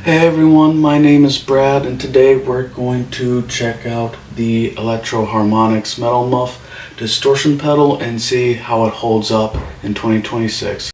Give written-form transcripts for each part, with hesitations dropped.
Hey everyone, my name is Brad, and today we're going to check out the Electro-Harmonix Metal Muff distortion pedal and see how it holds up in 2026.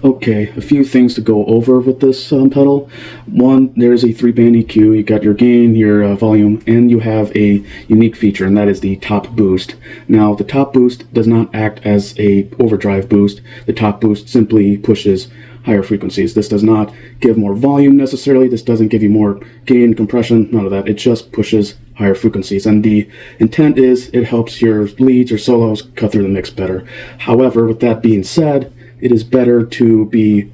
Okay, a few things to go over with this pedal. One, there's a 3-band EQ. You got your gain, your volume, and you have a unique feature, and that is the top boost. Now, the top boost does not act as a overdrive boost. The top boost simply pushes higher frequencies. This does not give more volume necessarily. This doesn't give you more gain, compression, none of that. It just pushes higher frequencies, and the intent is it helps your leads or solos cut through the mix better. However, with that being said, it is better you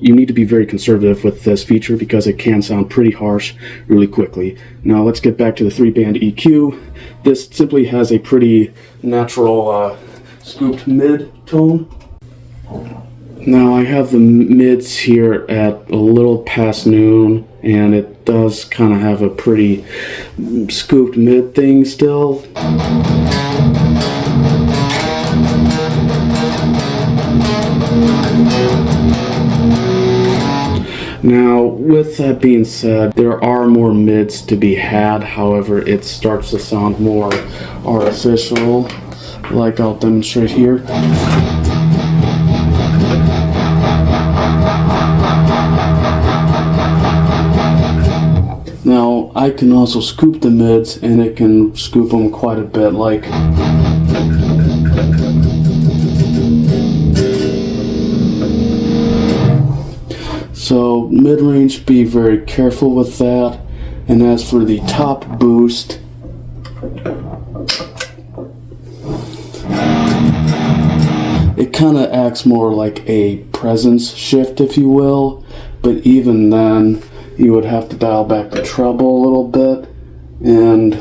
need to be very conservative with this feature because it can sound pretty harsh really quickly. Now let's get back to the 3-band EQ. This simply has a pretty natural scooped mid tone. Now I have the mids here at a little past noon, and it does kind of have a pretty scooped mid thing still. Now, with that being said, there are more mids to be had. However, it starts to sound more artificial, like I'll demonstrate here. Now, I can also scoop the mids, and it can scoop them quite a bit, like. So mid-range, be very careful with that. And as for the top boost, it kind of acts more like a presence shift, if you will. But even then, you would have to dial back the treble a little bit. And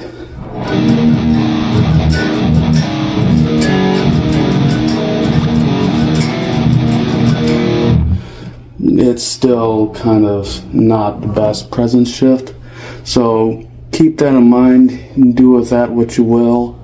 it's still kind of not the best presence shift. So keep that in mind and do with that what you will.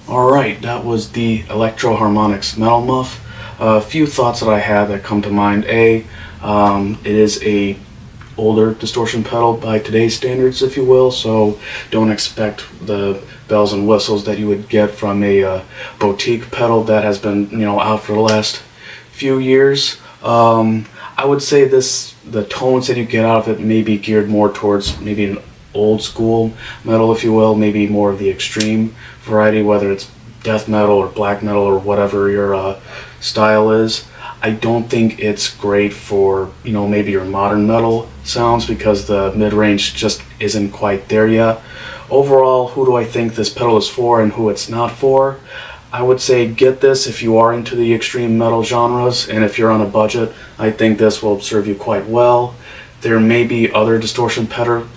Alright, that was the Electro-Harmonix Metal Muff. A few thoughts that I had that come to mind. It is a older distortion pedal by today's standards, if you will, so don't expect the bells and whistles that you would get from a boutique pedal that has been out for the last few years. I would say the tones that you get out of it may be geared more towards maybe an old school metal, if you will, maybe more of the extreme variety, whether it's death metal or black metal or whatever your style is. I don't think it's great for, you know, maybe your modern metal sounds because the mid-range just isn't quite there yet. Overall, who do I think this pedal is for and who it's not for? I would say get this if you are into the extreme metal genres, and if you're on a budget, I think this will serve you quite well. There may be other distortion pedals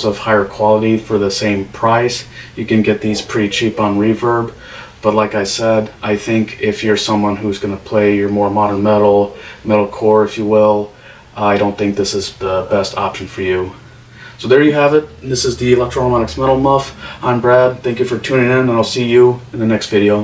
of higher quality for the same price. You can get these pretty cheap on Reverb. But like I said, I think if you're someone who's going to play your more modern metal, metalcore if you will, I don't think this is the best option for you. So there you have it. This is the Electro-Harmonix Metal Muff. I'm Brad. Thank you for tuning in, and I'll see you in the next video.